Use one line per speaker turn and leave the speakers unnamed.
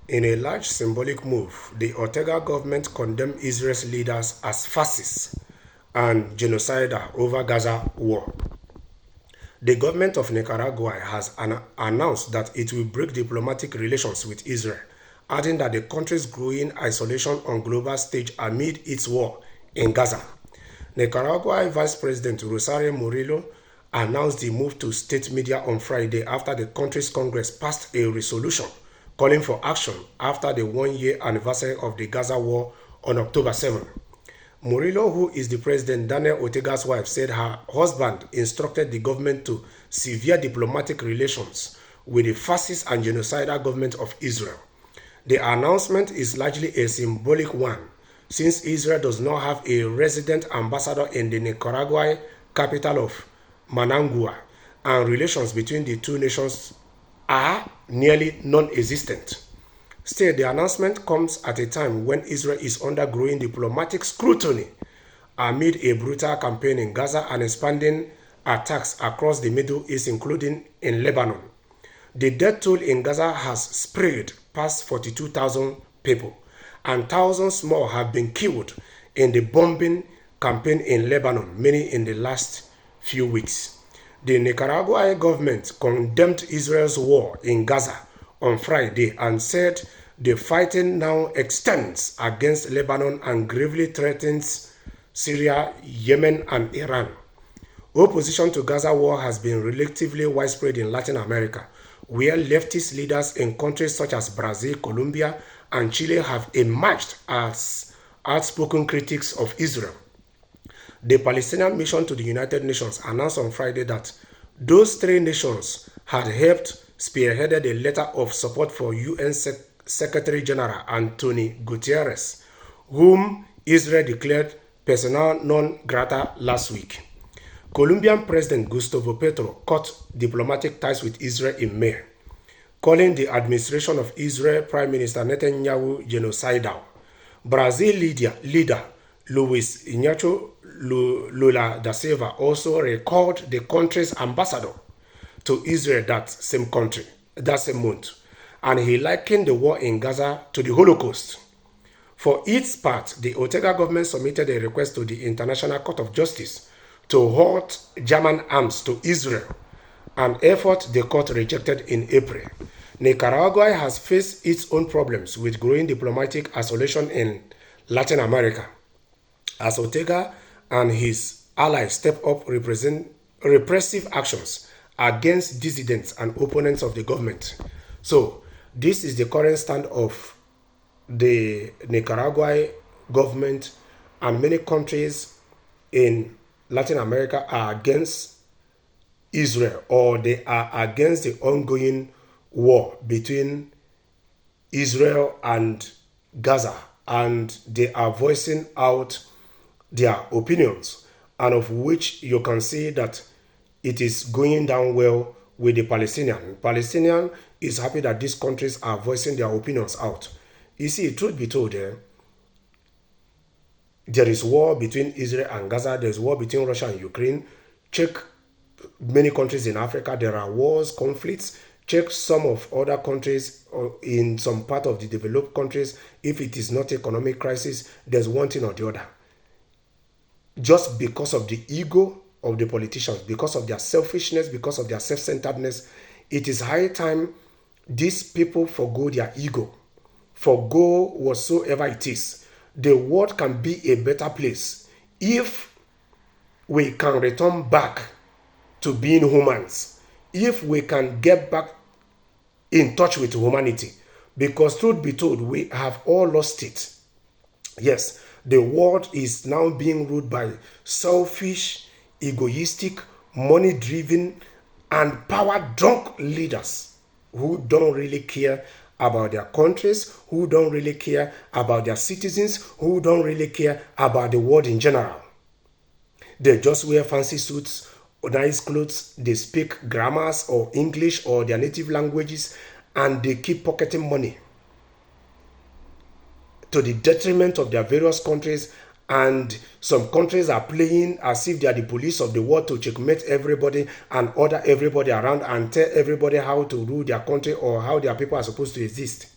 In a large symbolic move, the Ortega government condemned Israel's leaders as fascists and genocidal over Gaza war. The government of Nicaragua has announced that it will break diplomatic relations with Israel, adding that the country's growing isolation on global stage amid its war in Gaza. Nicaragua Vice President Rosario Murillo announced the move to state media on Friday after the country's Congress passed a resolution calling for action after the one-year anniversary of the Gaza war on October 7. Murillo, who is the president Daniel Ortega's wife, said her husband instructed the government to sever diplomatic relations with the fascist and genocidal government of Israel. The announcement is largely a symbolic one, since Israel does not have a resident ambassador in the Nicaragua capital of Managua, and relations between the two nations are nearly non-existent. Still, the announcement comes at a time when Israel is under growing diplomatic scrutiny amid a brutal campaign in Gaza and expanding attacks across the Middle East, including in Lebanon. The death toll in Gaza has spread past 42,000 people, and thousands more have been killed in the bombing campaign in Lebanon, many in the last few weeks. The Nicaragua government condemned Israel's war in Gaza on Friday and said the fighting now extends against Lebanon and gravely threatens Syria, Yemen, and Iran. Opposition to Gaza war has been relatively widespread in Latin America, where leftist leaders in countries such as Brazil, Colombia, and Chile have emerged as outspoken critics of Israel. The Palestinian mission to the United Nations announced on Friday that those three nations had helped spearhead a letter of support for UN Secretary General Antonio Guterres, whom Israel declared persona non grata last week. Colombian President Gustavo Petro cut diplomatic ties with Israel in May, calling the administration of Israel Prime Minister Netanyahu genocidal. Brazil leader Luiz Inácio Lula da Silva also recalled the country's ambassador to Israel that same month, and he likened the war in Gaza to the Holocaust. For its part, the Ortega government submitted a request to the International Court of Justice to halt German arms to Israel, an effort the court rejected in April. Nicaragua has faced its own problems with growing diplomatic isolation in Latin America, as Ortega and his allies step up repressive actions against dissidents and opponents of the government. So, this is the current stand of the Nicaragua government, and many countries in Latin America are against Israel, or they are against the ongoing war between Israel and Gaza, and they are voicing out their opinions, and of which you can see that it is going down well with the Palestinian. Palestinian is happy that these countries are voicing their opinions out. You see, truth be told, there is war between Israel and Gaza. There is war between Russia and Ukraine. Check many countries in Africa. There are wars, conflicts. Check some of other countries, or in some part of the developed countries. If it is not economic crisis, there's one thing or the other. Just because of the ego of the politicians, because of their selfishness, because of their self-centeredness, it is high time these people forgo their ego, forgo whatsoever it is. The world can be a better place if we can return back to being humans, if we can get back in touch with humanity. Because truth be told, we have all lost it. Yes, the world is now being ruled by selfish, egoistic, money-driven, and power-drunk leaders who don't really care about their countries, who don't really care about their citizens, who don't really care about the world in general. They just wear fancy suits, nice clothes, they speak grammars or English or their native languages, and they keep pocketing money to the detriment of their various countries. And some countries are playing as if they are the police of the world to checkmate everybody and order everybody around and tell everybody how to rule their country or how their people are supposed to exist.